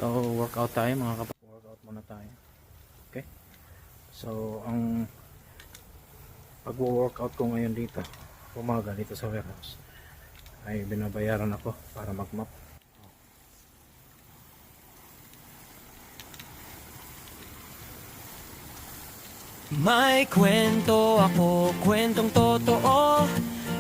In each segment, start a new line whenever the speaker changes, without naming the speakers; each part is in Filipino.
So, workout tayo mga kapatid. Workout muna tayo. Okay? So, ang pag-workout ko ngayon dito, umaga dito sa warehouse, ay binabayaran ako para mag-map.
May kwento ako, kwentong totoo,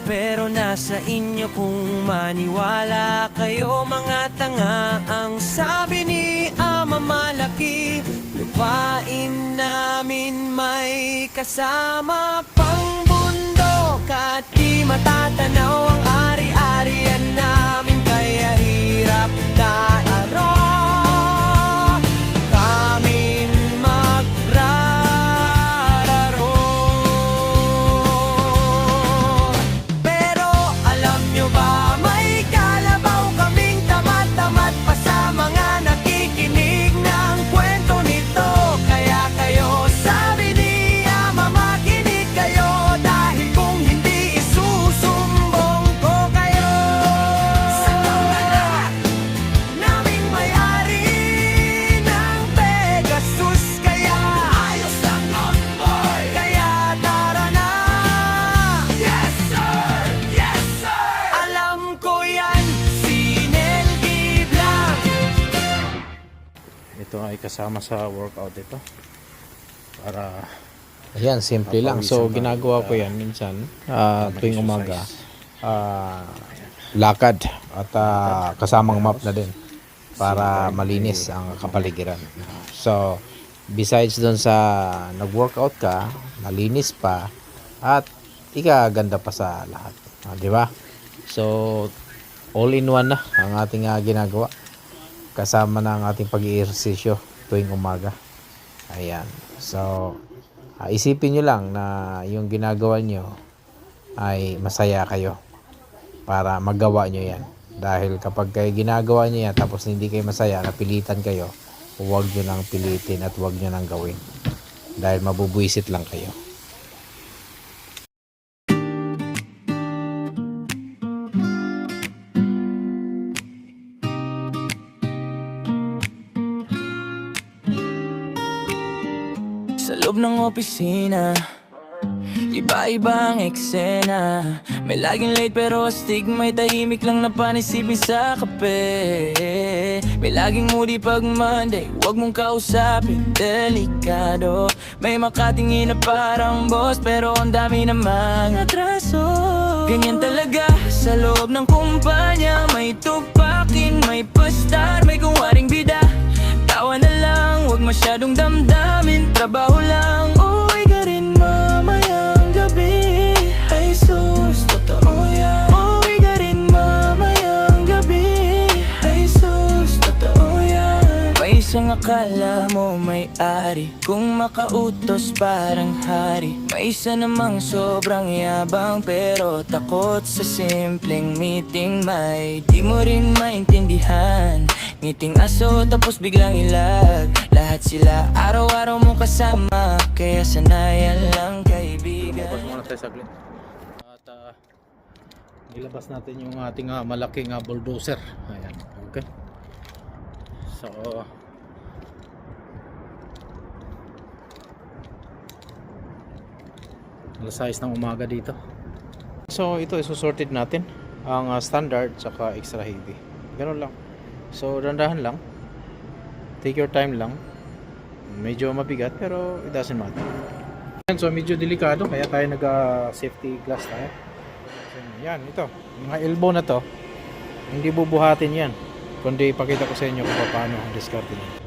pero nasa inyo kung maniwala kayo. Mga tanga ang sabi ni Ama Malaki, lupain namin may kasama pang bundok at di matatanaw ang ari-arian namin. Kaya hirap na
ito ay kasama sa workout ito para
ayan, simple lang. So ginagawa ko yan minsan tuwing umaga, lakad at kasamang map na din para malinis ang kapaligiran. So besides doon sa nag-workout ka, malinis pa at ikaganda pa sa lahat, di ba? So all in one na ang ating ginagawa, kasama na ang ating pag-i-ehersisyo tuwing umaga. Ayan. So, isipin nyo lang na yung ginagawa nyo ay masaya kayo para magawa nyo yan. Dahil kapag kayo ginagawa nyo yan tapos hindi kayo masaya, napilitan kayo, huwag nyo nang pilitin at huwag nyo nang gawin. Dahil mabubwisit lang kayo.
sa loob ng opisina, iba-ibang eksena. May laging late pero astig, may tahimik lang na panisipin sa kape. May laging moody pag Monday, wag mong kausapin, delikado. May makatingin na parang boss, pero ang dami namang atraso. Ganyan talaga sa loob ng kumpanya, may tupakin, may pastar, may kuwaring bida. Tawa na lang, wag masyadong damdamin, trabaho lang, uwi ka rin mamayang gabi. Ay sus, totoo yan. Uwi ka rin mamayang gabi. Ay sus, totoo yan. May isang akala mo may-ari, kung makautos parang hari. May isa namang sobrang yabang, pero takot sa simpleng meeting. May di mo rin maintindihan, ngiting aso tapos biglang ilag. Lahat sila araw-araw mo kasama, kaya sanayan lang kaibigan.
Labas muna tayo saglit at ilabas natin yung ating malaking bulldozer. Ayan, okay. So alas 6 ng umaga dito. So ito isusorted natin ang standard saka extra heavy, ganun lang. So dandahan lang, take your time lang. Medyo mabigat pero it doesn't matter. So medyo delikado kaya tayo nag safety glass tayo. Yan, ito mga elbow na to, hindi bubuhatin yan, kundi ipakita ko sa inyo kung paano ang discard niya.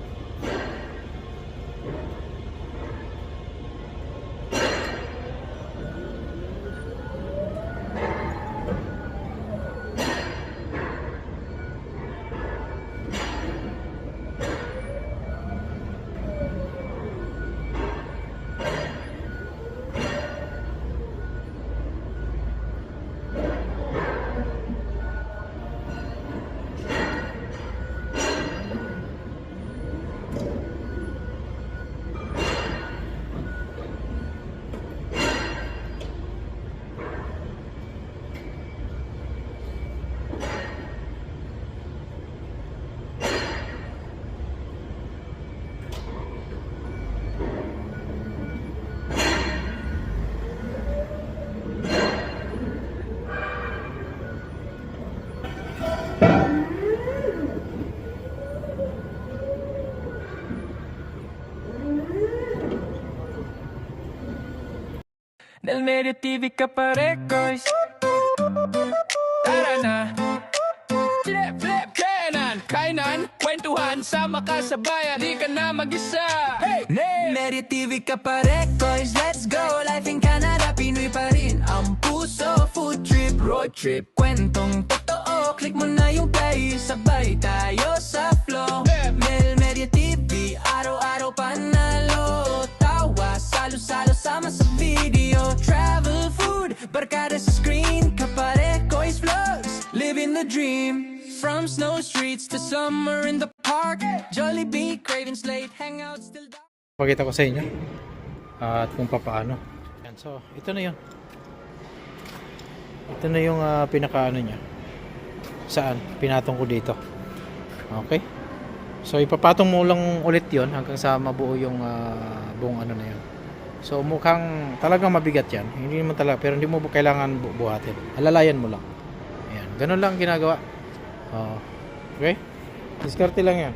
Media TV Kaparekoys. Tara na. Flip, flip, kainan, kainan, kwentuhan, sama ka sa bayan, di ka na mag-isa. Hey! Media TV Kaparekoys, let's go. Life in Canada, Pinoy pa rin ang puso. Food trip, road trip, kwentong totoo. Click mo na yung play, sabay tayo sa flow. Media TV, araw-araw panalo. Tawa, salo-salo, sama sa video. Travel, food, barkada sa screen. Kaparekoys vlogs, living the dream. From snow streets to summer in the park. Jollibee, Craven Slate, hangouts till dark.
Pakita ko sa inyo at kung papaano. Yan, so ito na yun. Ito na yung pinakaano niya. Saan? Pinatong ko dito. Okay. So ipapatong mo lang ulit yon hanggang sa mabuo yung buong ano na yun. So mukhang talagang mabigat yan. Hindi mo talaga, pero hindi mo kailangan buhatin. Alalayan mo lang. Ayan. Ganun lang ginagawa. Okay? Diskarte lang yan.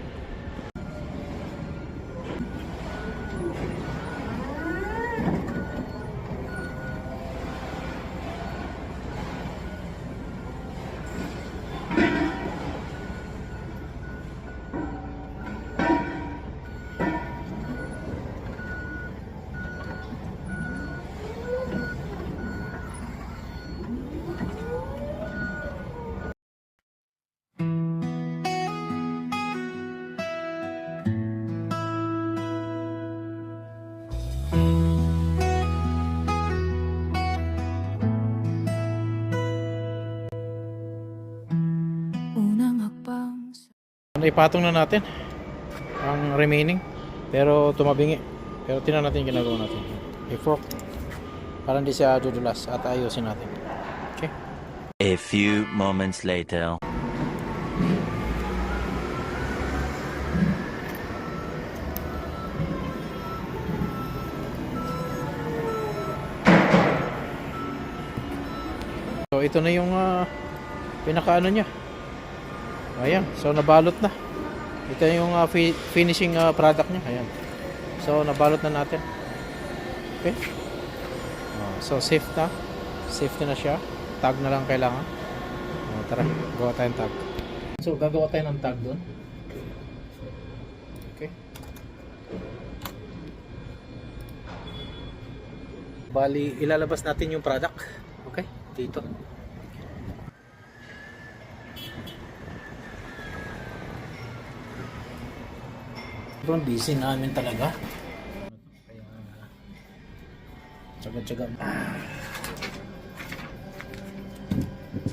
Unang hakbang.
Ipatong na natin ang remaining, pero tumabingi. Pero tingnan natin yung ginagawa natin. I-fork para hindi siya dudulas at ayusin natin. Okay.
A few moments later.
So ito na yung pinakaano niya. Ayan, so nabalot na. Ito yung finishing product niya. Ayan. So nabalot na natin. Okay. So safe na. Safety na siya. Tag na lang kailangan. Tara, gawa tayong tag. So gagawa tayo ng tag doon. Okay. Bali, ilalabas natin yung product. Okay, dito. Sobrang busy namin talaga. Kaya tsaga-tsaga.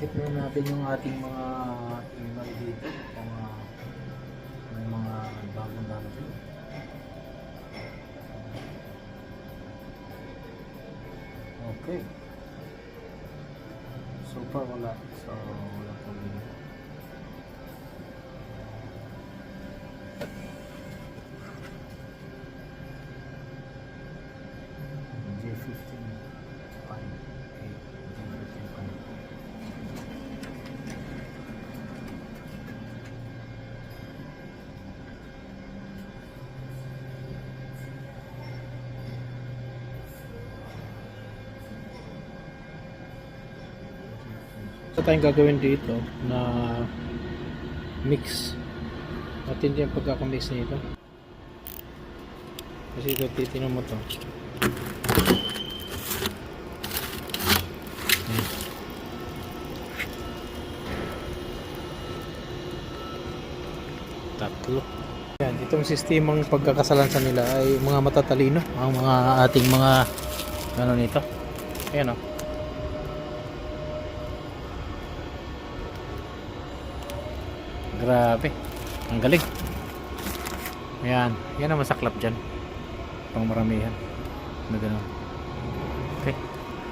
Check na natin yung ating mga email dito. May mga bagong darating. Okay. So far wala. So wala pa rin. Ito tayong gagawin dito na mix. Matindi ang pagkakamix nito. Kasi ito, titignan mo to. Tatlo. Yan, itong sistemang pagkakasalansan nila ay mga matatalino. Ang mga ating mga ano nito. Ayan o. Grabe. Ang galing. Ayan. Yan ang masaklap dyan. Pang maramihan. Na gano'n. Okay.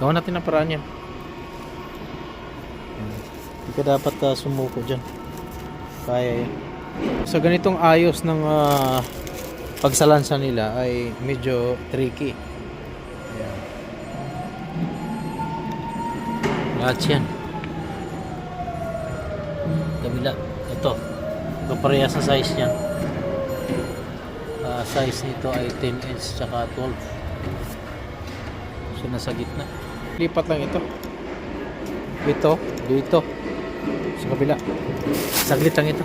Gawin natin ang paraan yan. Hindi ka dapat sumuko dyan. Kaya yan. So ganitong ayos ng pagsalansa nila ay medyo tricky. Ayan. Lahat yan. Kabila. Ito pareha sa size niya. Size nito ay 10 inch tsaka 12. So nasa gitna. Lipat lang ito. Dito. Sa kabila. Saglit lang ito.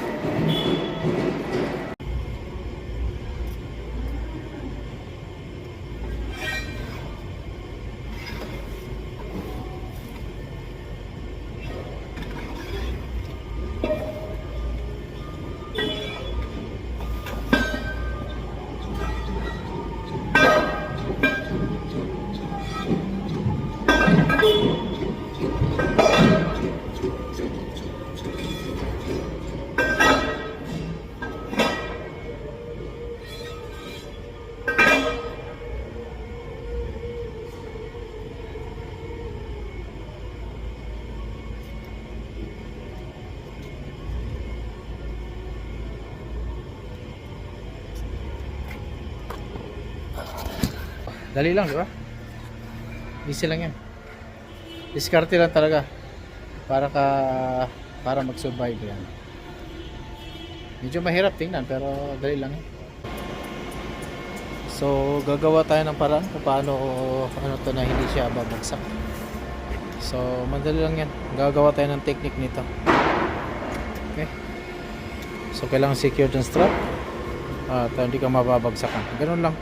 Dali lang, di ba? Easy lang yan. Diskarte lang talaga para mag-survive yan. Medyo mahirap tingnan pero dali lang yan. So gagawa tayo ng paraan kung paano to na hindi siya babagsak. So madali lang yan. Gagawa tayo ng technique nito. Okay. So kailangan secure yung strap at hindi ka mababagsakan. Ganun lang.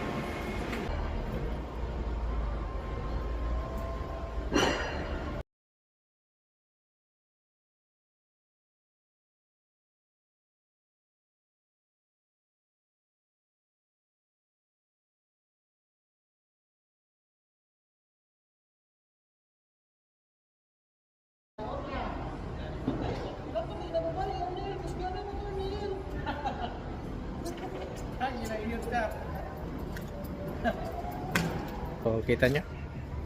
So, kita nyo?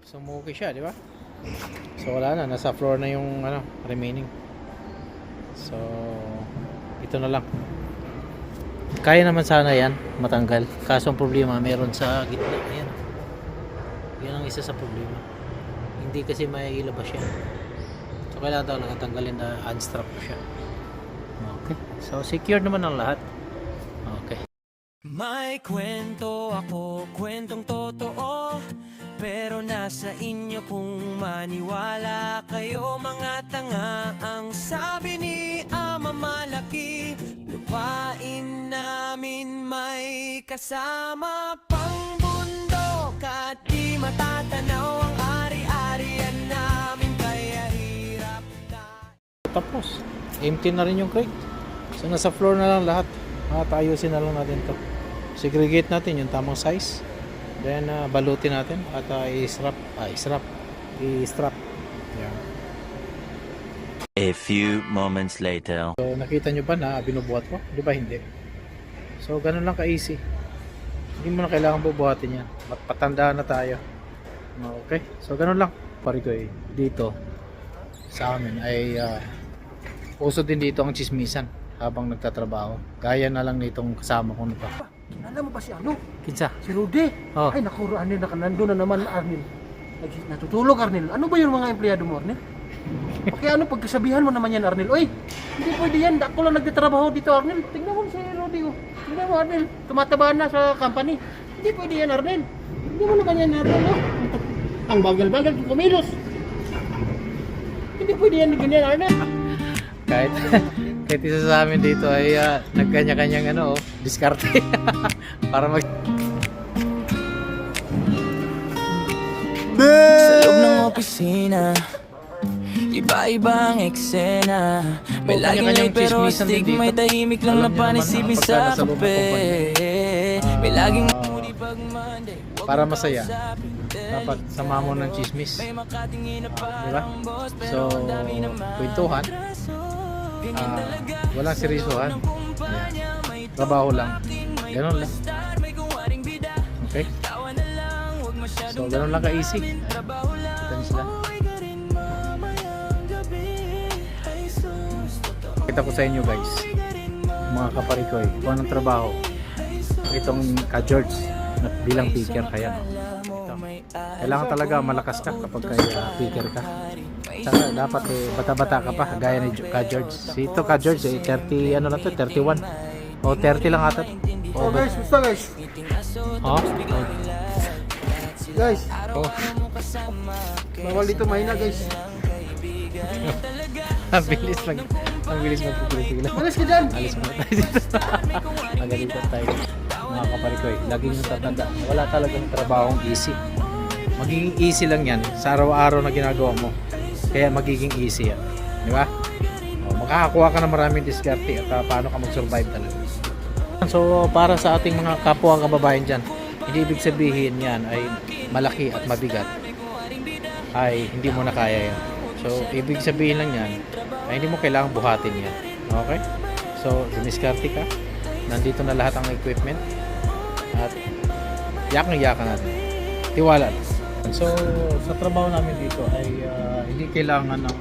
Sumuki siya, di ba? So, wala na. Nasa floor na yung remaining. So, ito na lang. Kaya naman sana yan, matanggal. Kaso ang problema, meron sa gitna. Ayan. Yan ang isa sa problema. Hindi kasi may ilabas siya. So, kailangan talaga tanggalin na unstrap ko siya. Okay. So, secured naman ang lahat. Okay.
May kwento ako, kwentong totoo, pero nasa inyo kung maniwala kayo mga tanga. Ang sabi ni Ama Malaki, lupain namin may kasama pang bundok at di matatanaw ang ari-arian namin, kaya hirap na.
Tapos, empty na rin yung crate. So, nasa floor na lang lahat. At ayusin na lang natin to. Segregate natin yung tamang size. Then balutin natin at i-strap. Yan.
A few moments later.
So nakita nyo ba na binubuhat ko? Di ba hindi? So ganun lang ka-easy. Hindi mo na kailangan bubuhatin yan. Patandaan na tayo. Okay? So ganun lang. Pare ko dito sa amin ay uso din dito ang chismisan habang nagtatrabaho. Gaya na lang nitong kasama ko nito.
Alam mo ba si ano?
Kinsa?
Si Rudy.
Oh.
Ay naku, Arnel, nandun na naman Arnel. Natutulog Arnel. Ano ba yung mga empleyado mo Arnel? Ano pagkasabihan mo naman yan Arnel? Oy, hindi pwede yan. Ako lang nagtatrabaho dito Arnel. Tingnan mo si Rudy. Oh. Tingnan mo Arnel. Tumatabaan na sa company. Hindi pwede yan Arnel. Hindi mo naman yan Arnel. Oh. Ang bagal-bagal kumilos. Hindi pwede yan ganyan Arnel.
Kahit isa sa amin dito ay nagkanya-kanyang diskarte para mag
Sa loob ng opisina, iba-ibang eksena. May
Oh,
laging
kanya-kanyang
late pero
chismisan din
astig,
dito.
may tahimik lang
Alam
na
niyo naman,
panisibin
pagka
sa
nasa loob ng
kape. May laging
Ah,
moody pag Monday, wag
para
mong
masaya,
kausapin,
dapat sama mo ng chismis.
may makatingin na
Diba?
parang boss,
So,
pero ang dami naman
kwentuhan,
atraso. Ganyan talaga
walang seryosohan.
ng kumpanya, may
Trabaho lang.
talking, may
Ganun lang.
superstar, may kuwaring bida.
Okay?
Tawa na lang, wag
So,
masyadong
ganun lang ka-easy.
trabaho lang.
Kita niyo sila.
Uwi ka rin mamayang gabi. Ay sus, totoo.
Kita ko sa inyo guys, mga kaparikoy, kung anong trabaho. Itong ka-George na bilang picker kaya. Ito. Kailangan talaga malakas ka kapag picker ka. Saka dapat bata-bata ka pa gaya ni ka-George. Si ito ka-George 30 ano lang to, 31. O 30 lang ata.
Oh guys, gusto guys.
Oh.
Guys,
Oh,
bawal dito mahina guys.
ang bilis magpupili-pili.
Alis ka dyan!
Alis muna tayo dito. Magalitan tayo. Mga kapatid ko lagi nyo tatanda, wala talagang trabahong easy. Magiging easy lang yan sa araw-araw na ginagawa mo. Kaya magiging easy yan. Di ba? O, makakakuha ka ng maraming diskarte at paano ka mag-survive talaga. So, para sa ating mga kapwa kababayan dyan, hindi ibig sabihin yan ay malaki at mabigat. Ay, hindi mo na kaya yan. So, ibig sabihin lang yan ay hindi mo kailangang buhatin yan. Okay? So, diniskarte ka. Nandito na lahat ang equipment. At yakan natin. Tiwala lang. So, sa trabaho namin dito ay hindi kailangan ng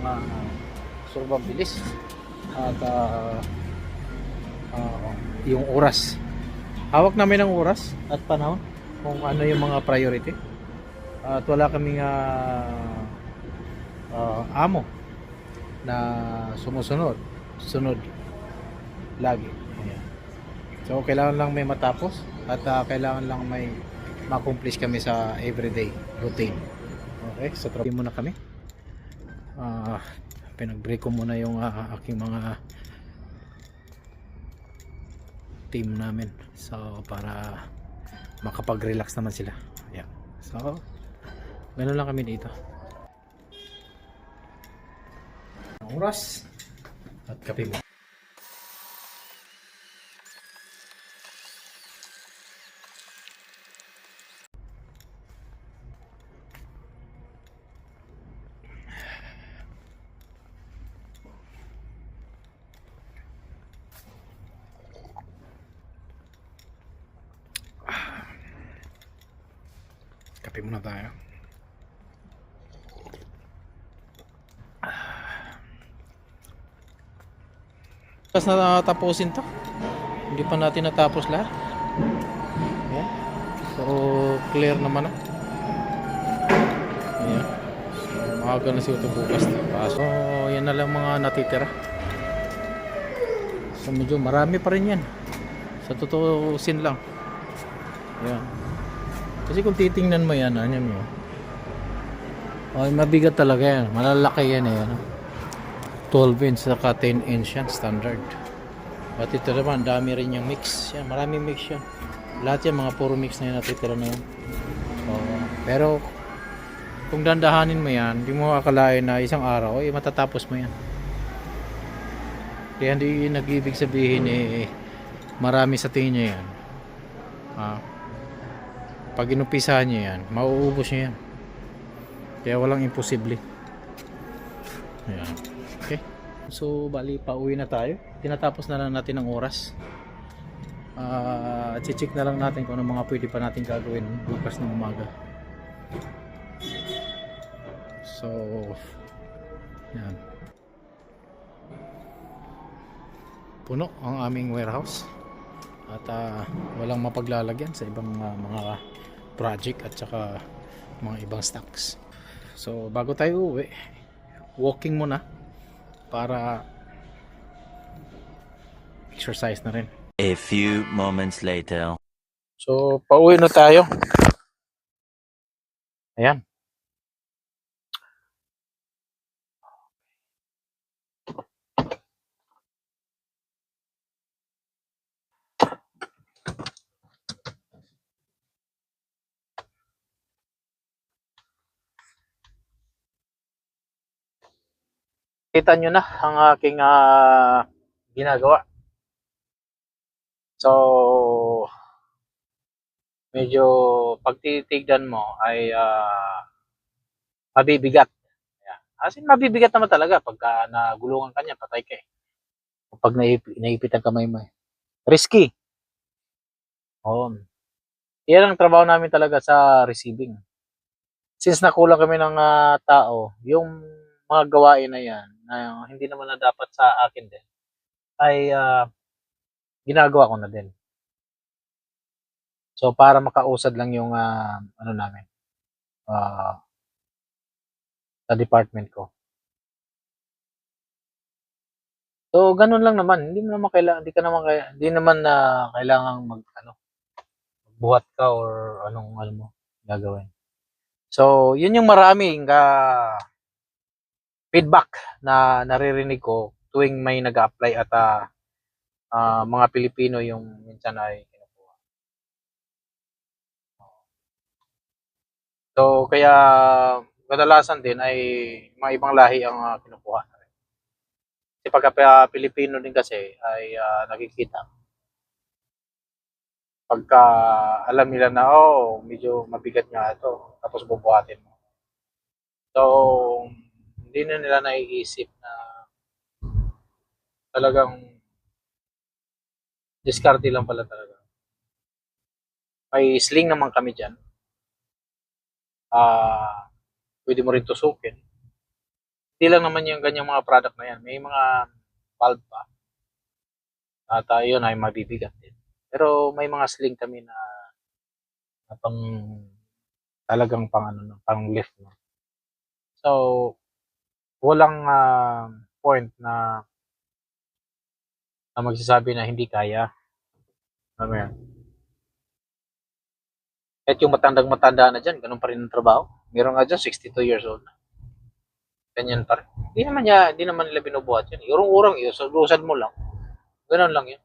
sobrang bilis. At yung oras. Hawak namin ng oras at panahon kung ano yung mga priority. At wala kaming amo na sunod lagi. Ayan. So kailangan lang may matapos at kailangan lang may ma-accomplish kami sa everyday routine. Okay, so trabaho muna kami. Pinag-break ko muna yung aking mga team namin, so para makapag-relax naman sila. Ayan. So ganoon lang kami dito. Oras at kape mo. Kape muna tayo. Tapos na tapusin to. Hindi pa natin natapos lahat. Ayan. So clear naman na. Ayan. So maaga na si Uto bukas. So yan na lang mga natitira. So medyo marami pa rin yan. Sa tutuusin lang. Ayan. Kasi kung titingnan mo yan, ano mo. Ay mabigat talaga yan. Malalaki yan eh. Ano? 12 inch saka 10 inch yan standard. At ito naman dami rin yung mix yan, maraming mix yan, lahat yan mga puro mix na yan, natitira na yan. Pero kung dandahanin mo yan, hindi mo akalain na isang araw ay matatapos mo yan. Kaya hindi nag-ibig sabihin marami sa tingin nyo yan. Pag inumpisahan nyo yan, mauubos nyo yan. Kaya walang imposible. Ayan. Okay. So bali pauwi na tayo. Tinatapos na lang natin ang oras. Check na lang natin kung ano mga pwede pa natin gagawin bukas ng umaga. So yan. Puno ang aming warehouse. At walang mapaglalagyan sa ibang mga project at saka mga ibang stocks. So bago tayo uwi, walking muna para exercise na rin.
A few moments later.
So pauwi na tayo. Ayan. Kita nyo na ang aking ginagawa. So medyo pag titignan mo ay mabibigat. Ayan. As in, mabibigat naman talaga pagka nagulungan ka niya, patay ka eh. Pag naipit ang kamay mo eh. Risky. Oo. Yan ang trabaho namin talaga sa receiving. Since nakulang kami ng tao, yung mga gawain na yan, na hindi naman na dapat sa akin din, ay ginagawa ko na din. So para makausad lang yung ano namin sa department ko. So ganun lang naman, hindi mo naman kailangan, hindi naman kailangang magbuhat ka or anong alam mo gagawin.
So, yun yung maraming feedback na naririnig ko tuwing may nag-apply at mga Pilipino yung minsan ay kinukuha. So, kaya kadalasan din ay mga ibang lahi ang kinukuha. Kasi pagka Pilipino din kasi ay nakikita. Pagka alam nila na, oh, medyo mabigat nga ito, tapos bubuhatin mo. So, hindi na nila naiisip na talagang diskarte lang pala talaga. May sling naman kami dyan. Pwede mo rin tusukin. Hindi lang naman yung ganyang mga product na yan. May mga valve pa. At yun ay mabibigat din. Pero may mga sling kami na pang talagang pang lift. No? So, walang point na magsasabi na hindi kaya. Ano yan? At yung matandang-matanda na dyan, ganun pa rin ang trabaho. Meron nga dyan, 62 years old na. Ganyan pa rin. Hindi naman nila binubuhat yun. Urong-urong yun, so lusad mo lang. Ganun lang yun.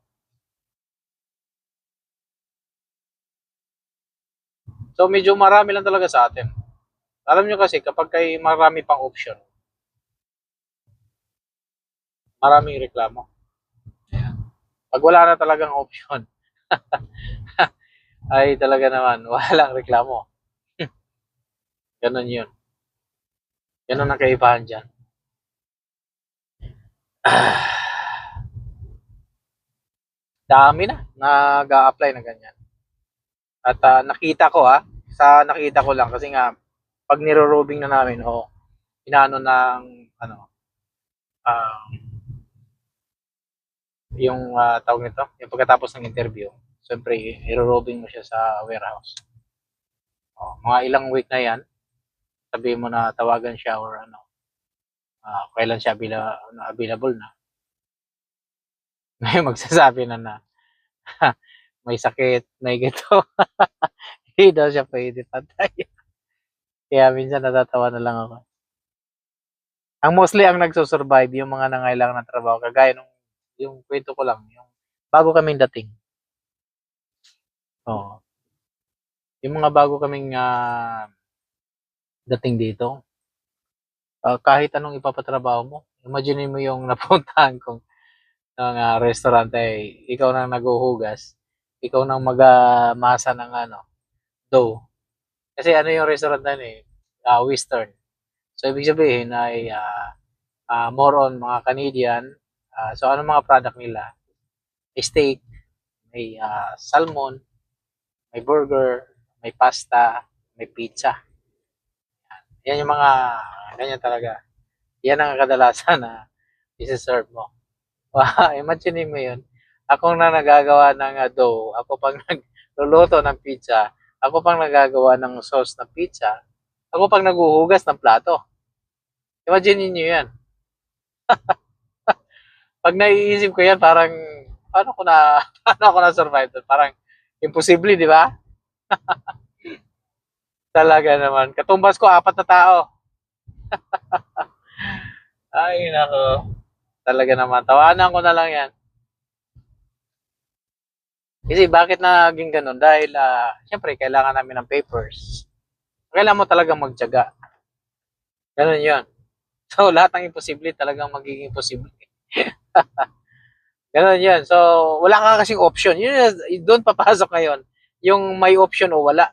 So medyo marami lang talaga sa atin. Alam nyo kasi, kapag kay marami pang option, maraming reklamo. Pag wala na talagang option, ay talaga naman, walang reklamo. Ganun yun. Ganun ang kaibahan dyan. Dami na nag-a-apply na ganyan. At nakita ko nakita ko lang kasi nga pag niro-robing na namin inaano ng ano yung tawag nito, yung pagkatapos ng interview, siyempre iro-robing mo siya sa warehouse. Mga ilang week na yan, sabihin mo na tawagan siya or kailan siya available na. May magsasabi na may sakit, may gito. Hindi daw siya pwede patay. Kaya minsan natatawa na lang ako. Ang mostly ang nagsusurvive yung mga nangailangan ng trabaho. Kagaya nung yung kwento ko lang, yung bago kaming dating. Oo. Yung mga bago kaming dating dito, kahit anong ipapatrabaho mo, imagine mo yung napuntahan kong ng restaurant ay ikaw nang naghuhugas, ikaw nang magmasa ng dough. Kasi ano yung restaurant na yun Western. So ibig sabihin ay more on mga Canadian. So ano mga product nila? Steak, may salmon, may burger, may pasta, may pizza. Yan yung mga ganyan talaga. Yan ang kadalasan na isi-serve mo. Imagine mo yun. Ako na nagagawa ng dough, ako pang nagluluto ng pizza, ako pang nagagawa ng sauce ng pizza, ako pang naghuhugas ng plato. Imagine niyo yan. Pag naiisip ko yan, parang paano ako na survive doon? Parang imposible, di ba? Talaga naman. Katumbas ko, 4 na tao. Ay, nako. Talaga naman. Tawanan ko na lang yan. Kasi bakit naging ganun? Dahil, syempre, kailangan namin ng papers. Kailangan mo talagang magtiyaga. Ganun yun. So, lahat ng imposible talagang magiging posible. Ganun yun. So, wala ka kasing option. Doon papasok ngayon. Yung may option o wala.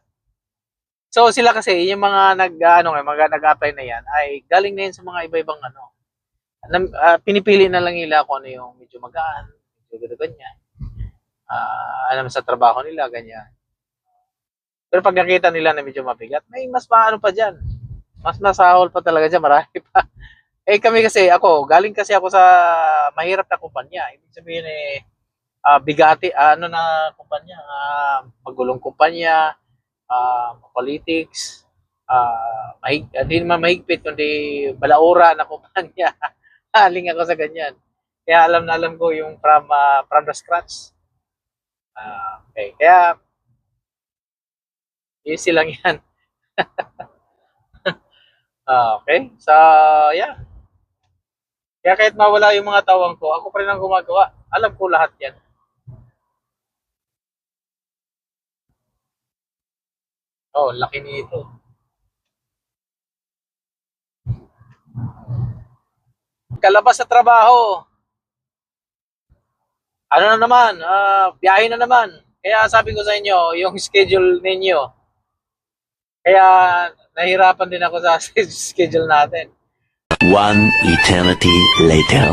So, sila kasi, yung mga nag-apply na yan, ay galing na yun sa mga iba-ibang pinipili na lang nila kung ano yung medyo magaan, medyo ganyan. Alam sa trabaho nila, ganyan. Pero pag nakita nila na medyo mabigat, may mas paano pa dyan. Mas masahol pa talaga dyan, marami pa. Kami kasi, galing kasi ako sa mahirap na kumpanya. Ibig sabihin bigati, na kumpanya, magulong kumpanya, politics, hindi naman mahigpit, kundi balaura na kumpanya. Haling ako sa ganyan. Kaya alam na alam ko yung from the scratch. Okay, kaya easy lang yan.
Okay. Yeah. Kaya kahit mawala yung mga tawang ko, ako pa rin ang gumagawa. Alam ko lahat yan. Oh, laki nito. Kalabas sa trabaho. Ano na naman, biyahe na naman. Kaya sabi ko sa inyo, yung schedule ninyo. Kaya nahirapan din ako sa schedule natin.
One eternity later.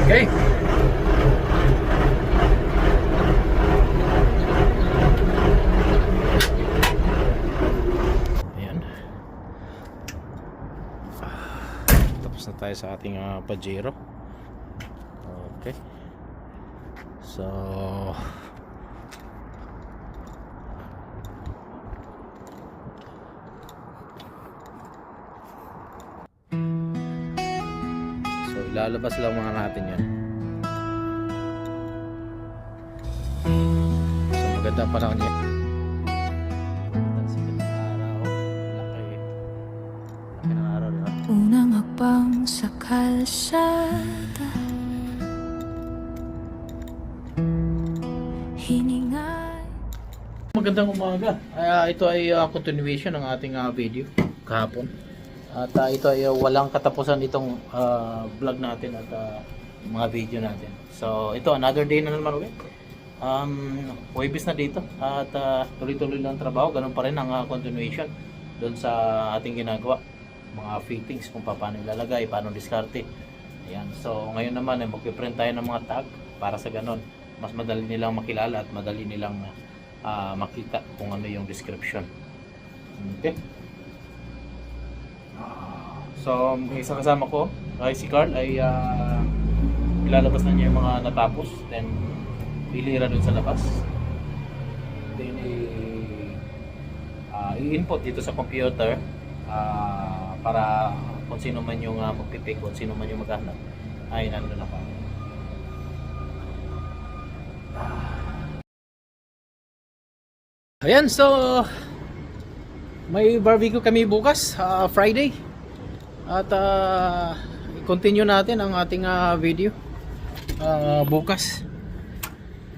Okay. Ayan. Tapos na tayo sa ating Pajero. Okay. So lalabas lang mga natin yan. So maganda pa lang niya. Sikat ng araw. Laki. Laki ng araw, di ba?
Unang hakbang sa kalsada, hiningay.
Magandang umaga. Ito ay continuation ng ating video kahapon. At ito ay walang katapusan itong vlog natin at mga video natin. So ito, another day na naman ulit. Huwebes na dito at tuloy-tuloy lang ang trabaho. Ganun pa rin ang continuation doon sa ating ginagawa. Mga fittings kung paano ilalagay, paano diskarte. Ayan. So ngayon naman ay magpiprint tayo ng mga tag para sa ganun mas madali nilang makilala at madali nilang makita kung ano yung description. Okay. So, isang kasama ko, si Carl, ay ilalabas na niya yung mga natapos. Then, ilira dun sa labas. Then, i-input dito sa computer para kung sino man yung magpipick, kung sino man yung maghanap, ay nandun na pa. Ayan, so may barbecue kami bukas, Friday. At i-continue natin ang ating video bukas.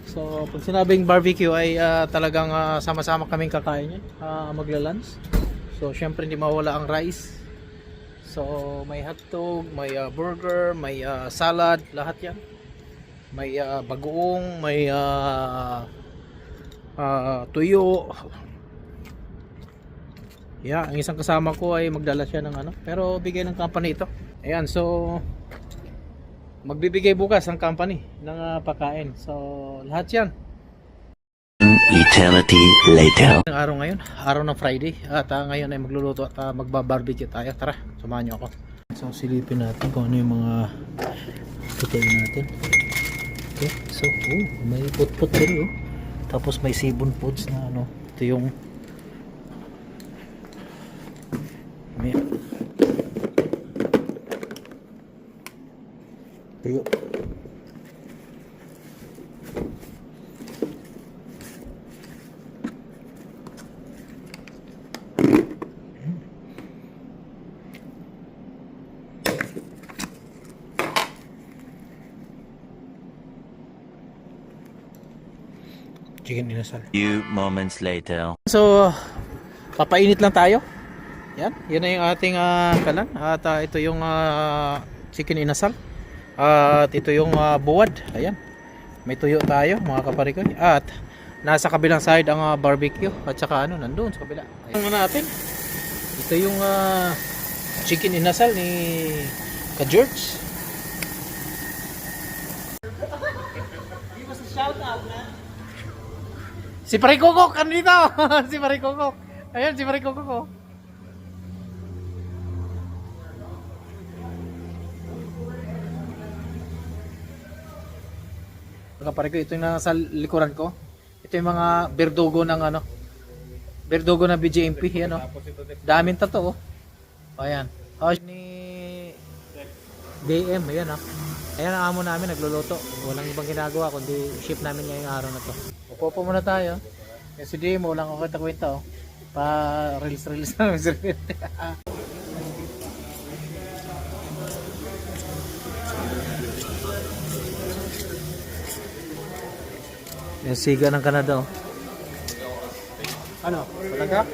So pag sinabing barbecue ay talagang sama-sama kaming kakain yan, magla-lunch. So syempre hindi mawala ang rice. So may hotdog, may burger, may salad, lahat yan. May bagoong, may tuyo. Yeah, ang isang kasama ko ay magdala siya ng ano, pero bigay ng company ito. Ayan, so magbibigay bukas ang company ng pagkain. So lahat 'yan.
Eternity later.
Ang araw ngayon, araw ng Friday at ngayon ay magluluto at magba-barbecue tayo. Tara, samahan niyo ako. So silipin natin kung ano yung mga tutuin natin. Okay, so may put-put din Tapos may Sibon Foods na ano, ito yung tuyo. Chicken inasal.
Few moments later.
So, papainit lang tayo. Yan na yung ating kalan. At ito yung chicken inasal. At ito yung buwad. Ayan. May tuyo tayo mga kaparikoy. At nasa kabilang side ang barbecue. At saka ano, nandun sa kabila. Ayan natin. Ito yung chicken inasal ni Ka-George. Si Pare Kokok, andito! Si Pare Kokok. Ayan, si Pare Kokok. Oh. Mga pare ko, ito yung nasa likuran ko. Ito yung mga berdugo ng ano. Berdugo na BJMP. Yan, oh. Daming tato, oh. Ayan. Oh, ni DM, ayan, oh. Ayan ang amo namin, nagluluto. Walang ibang ginagawa, kundi ship namin ngayong araw na to. Upo muna tayo. Kasi di mo, walang kwenta-kwenta, oh. Pa-release namin sir. Yung siga ng Canada, oh. Ano? Talaga?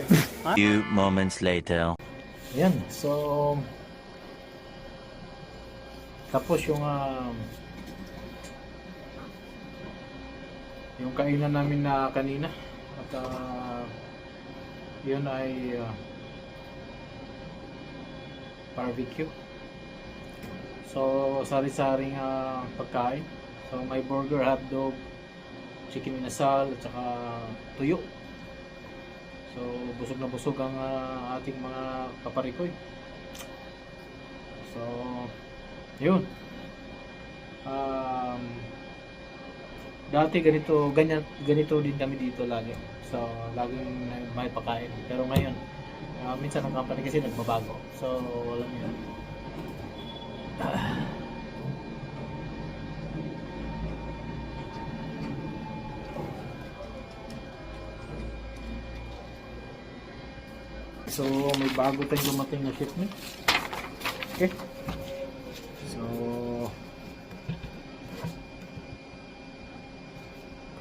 Few moments later.
Ayan, so tapos yung kainan namin na kanina at yun ay barbecue. So sari-saring pagkain. So may burger, hotdog, chicken inasal at saka tuyo. So busog na busog ang ating mga kaparikoy. So yun. Dati ganito din kami dito lagi. So laging may pagkain. Pero ngayon minsan ang company kasi nagbabago. So wala yun. So may bago tayong dumating na shipment. Okay. So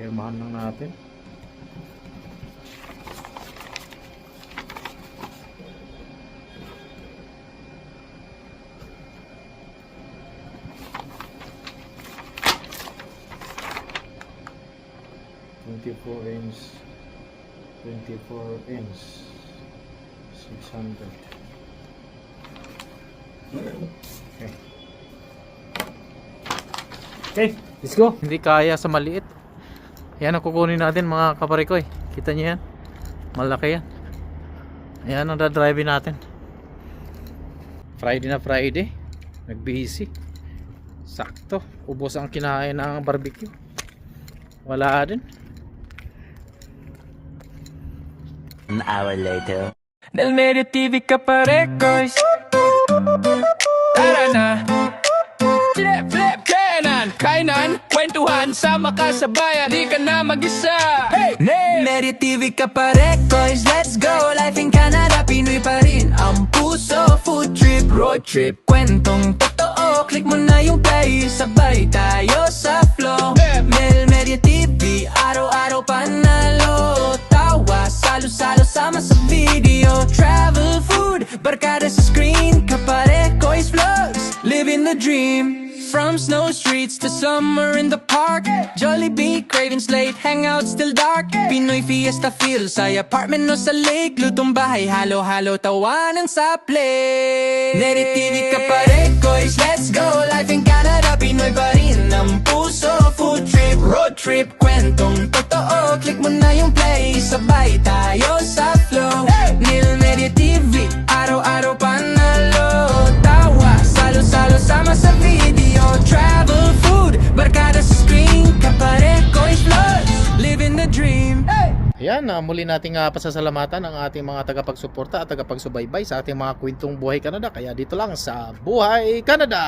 pirmahan lang natin. $24 inch 600. Okay, let's go. Hindi kaya sa maliit. Ayan ang kukunin natin mga kaparikoy. Kita niyo yan? Malaki yan. Ayan ang dadrive natin. Friday na Friday. Nag-busy. Sakto. Ubos ang kinain ng barbecue. Wala din.
An hour later.
Del Medio TV Kaparekoys. Tara na. Flip kanan, kainan, kwentuhan, sama ka sa bayan, di ka na mag-isa. Hey! Media TV Kaparekoys, let's go. Life in Canada, Pinoy pa rin ang puso. Food trip, road trip, kwentong totoo. Click mo na yung play, sabay tayo sa flow. Media TV, araw-araw panalo. Tawa, salo-salo, sama sa video. Travel, food, barkada sa screen. Kaparekoys vlogs, living the dream. From snow streets to summer in the park, Jollibee, Craven Slate, hangouts till dark. Pinoy fiesta feel sa apartment o sa lake. Lutong bahay, halo-halo, tawanan sa play. Neri TV Kaparekoys, let's go. Life in Canada, Pinoy pa rin ang puso. Food trip, road trip, kwentong totoo. Click mo na yung play, sabay tayo sa flow. Nil Media TV, araw-araw panalo. Tawa, salo-salo, sama sa video. Travel, food, barkada sa screen. Kaparekoys vlogs, living the dream.
Ayan, muli nating pasasalamatan ang ating mga tagapagsuporta at tagapagsubaybay sa ating mga kwentong Buhay Canada. Kaya dito lang sa Buhay Canada.